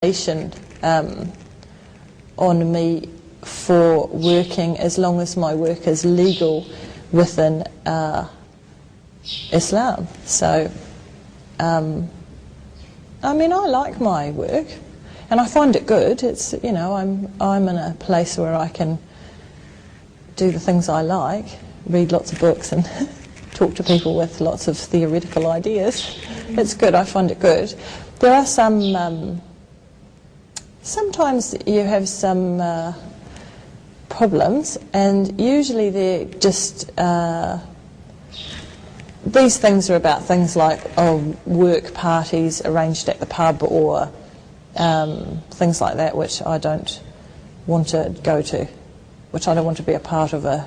On me for working as long as my work is legal within Islam. So, I mean, I like my work, and I find it good. It's, you know, I'm in a place where I can do the things I like, read lots of books and talk to people with lots of theoretical ideas. It's good. I find it good. There are some. Sometimes you have some problems, and usually they're just these things are about things like work parties arranged at the pub, or things like that, which I don't want to go to, which I don't want to be a part of a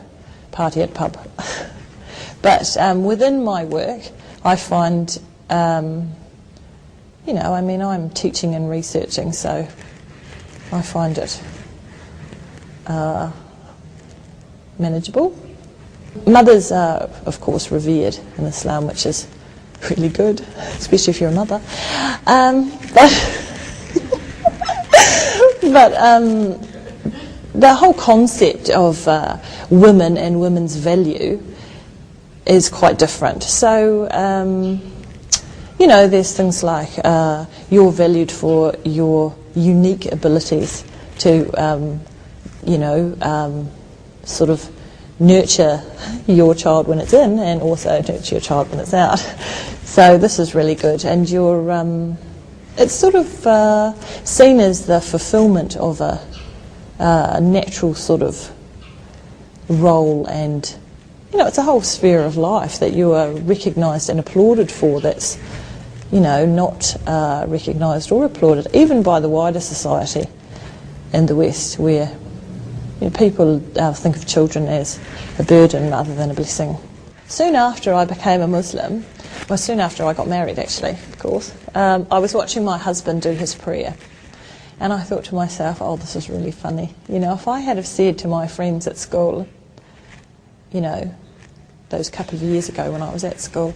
party at pub. But within my work, I find, you know, I mean, I'm teaching and researching, so I find it manageable. Mothers are, of course, revered in Islam, which is really good, especially if you're a mother. But the whole concept of women and women's value is quite different. So, you know, there's things like you're valued for your unique abilities to, you know, sort of nurture your child when it's in, and also nurture your child when it's out. So this is really good, and you're, it's sort of seen as the fulfilment of a natural sort of role, and, you know, it's a whole sphere of life that you are recognised and applauded for that's, you know, not recognised or applauded, even by the wider society in the West, where, you know, people think of children as a burden rather than a blessing. Soon after I became a Muslim, well, soon after I got married, actually, of course, I was watching my husband do his prayer, and I thought to myself, oh, this is really funny. You know, if I had have said to my friends at school, you know, those couple of years ago when I was at school,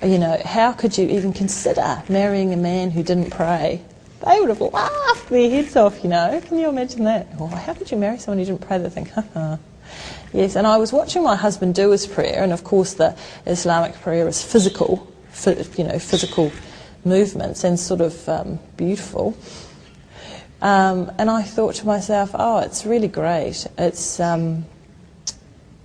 you know, how could you even consider marrying a man who didn't pray? They would have laughed their heads off, you know. Can you imagine that? Oh, how could you marry someone who didn't pray? They think, haha. Yes, and I was watching my husband do his prayer, and of course the Islamic prayer is physical, you know, physical movements, and sort of beautiful. And I thought to myself, oh, it's really great. It's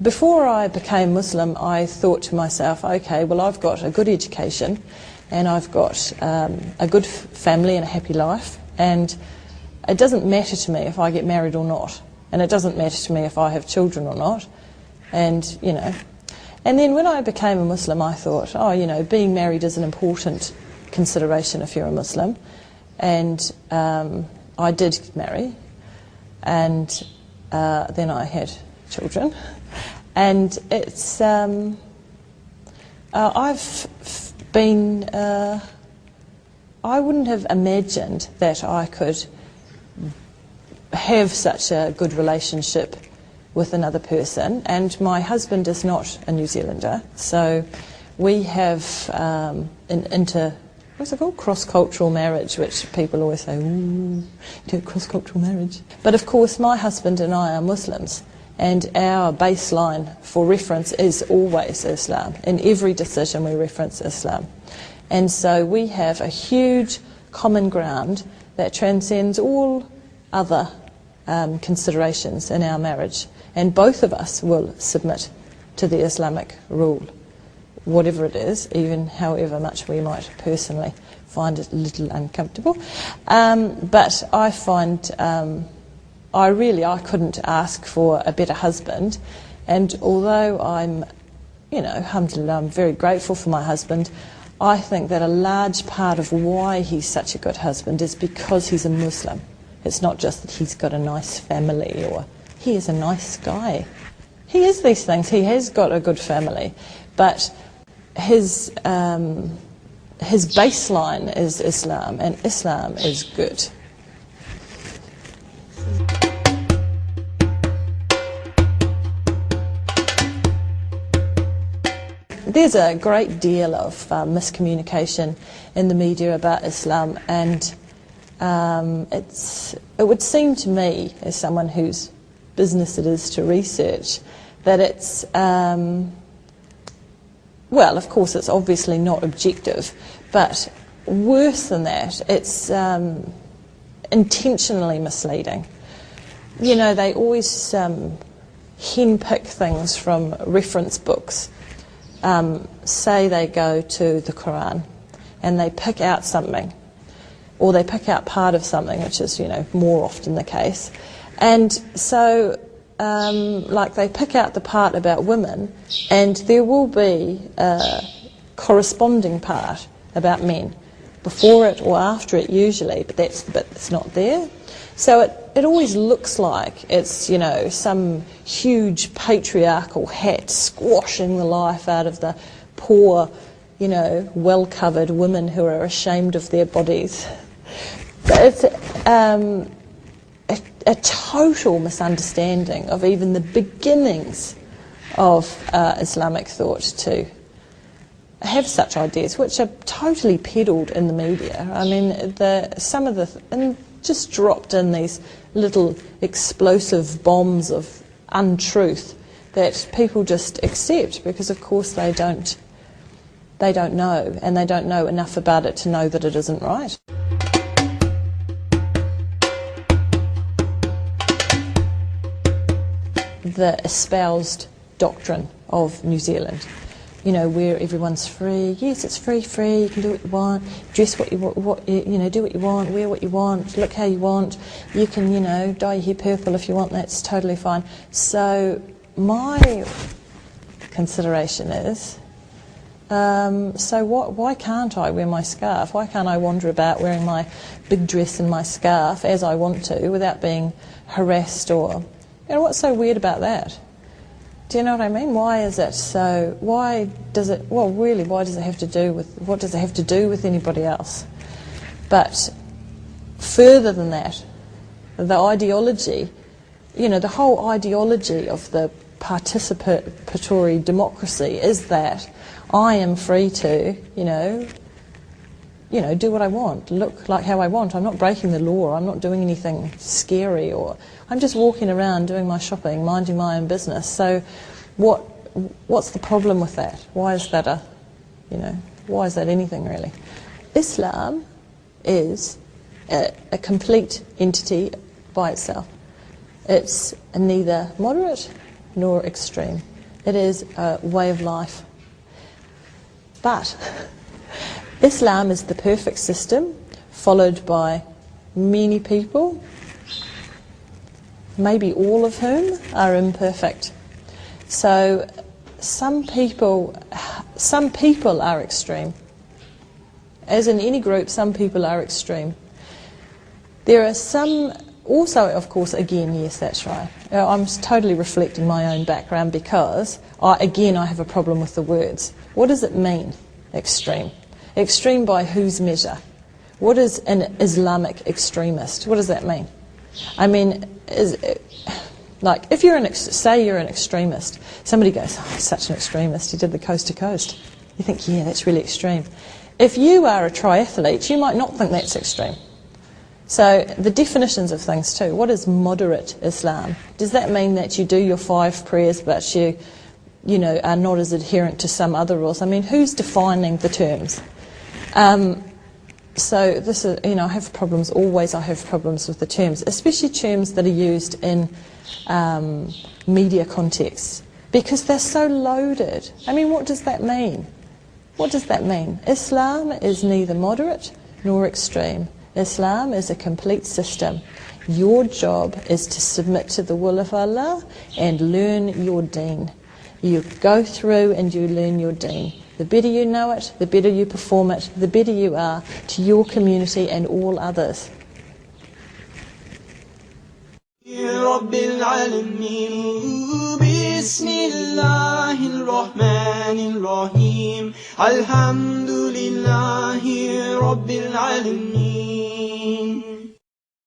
before I became Muslim, I thought to myself, okay, well, I've got a good education, and I've got a good family and a happy life, and it doesn't matter to me if I get married or not, and it doesn't matter to me if I have children or not, and, you know. And then when I became a Muslim, I thought, oh, you know, being married is an important consideration if you're a Muslim, and I did marry, and then I had children. And it's, I've been, I wouldn't have imagined that I could have such a good relationship with another person. And my husband is not a New Zealander, so we have what's it called? Cross-cultural marriage, which people always say, ooh, do cross-cultural marriage. But of course, my husband and I are Muslims, and our baseline for reference is always Islam. In every decision we reference Islam. And so we have a huge common ground that transcends all other considerations in our marriage. And both of us will submit to the Islamic rule, whatever it is, even however much we might personally find it a little uncomfortable. But I find I couldn't ask for a better husband, and although I'm, you know, alhamdulillah, I'm very grateful for my husband, I think that a large part of why he's such a good husband is because he's a Muslim. It's not just that he's got a nice family or he is a nice guy. He is these things. He has got a good family, but his baseline is Islam, and Islam is good. there's a great deal of miscommunication in the media about Islam, and it would seem to me, as someone whose business it is to research, that it's, well, of course it's obviously not objective, but worse than that, it's intentionally misleading. You know, they always henpick things from reference books. Say they go to the Quran and they pick out something, or they pick out part of something, which is, you know, more often the case. And so, like, they pick out the part about women, and there will be a corresponding part about men, before it or after it usually, but that's the bit that's not there. So it always looks like it's, you know, some huge patriarchal hat squashing the life out of the poor, you know, well-covered women who are ashamed of their bodies. But it's a total misunderstanding of even the beginnings of Islamic thought to have such ideas, which are totally peddled in the media. I mean, and just dropped in these little explosive bombs of untruth that people just accept because, of course, they don't know, and they don't know enough about it to know that it isn't right. The espoused doctrine of New Zealand, you know, where everyone's free. Yes, it's free. You can do what you want, dress what you want, you know, do what you want, wear what you want, look how you want. You can, you know, dye your hair purple if you want. That's totally fine. So my consideration is, why can't I wear my scarf? Why can't I wander about wearing my big dress and my scarf as I want to without being harassed or, you know, what's so weird about that? Do you know what I mean? Why is it so? Why does it? Well, really, why does it have to do with? What does it have to do with anybody else? But further than that, the ideology, you know, the whole ideology of the participatory democracy is that I am free to, you know, do what I want, look like how I want. I'm not breaking the law. I'm not doing anything scary, or I'm just walking around doing my shopping, minding my own business. So what's the problem with that? Why is that why is that anything really? Islam is a complete entity by itself. It's neither moderate nor extreme. It is a way of life. But Islam is the perfect system, followed by many people, maybe all of whom are imperfect. So some people are extreme. As in any group, some people are extreme. There are some, also, of course, again, yes, that's right. I'm totally reflecting my own background because, I have a problem with the words. What does it mean, extreme? Extreme by whose measure? What is an Islamic extremist? What does that mean? I mean, like, if say you're an extremist, somebody goes, oh, he's such an extremist, he did the coast to coast. You think, yeah, that's really extreme. If you are a triathlete, you might not think that's extreme. So the definitions of things too. What is moderate Islam? Does that mean that you do your 5 prayers but you are not as adherent to some other rules? I mean, who's defining the terms? So this is, I have problems with the terms, especially terms that are used in media contexts, because they're so loaded. I mean, what does that mean? What does that mean? Islam is neither moderate nor extreme. Islam is a complete system. Your job is to submit to the will of Allah and learn your deen. You go through and you learn your deen. The better you know it, the better you perform it, the better you are to your community and all others. رب العالمين بسم الله الرحمن الرحيم الحمد لله رب العالمين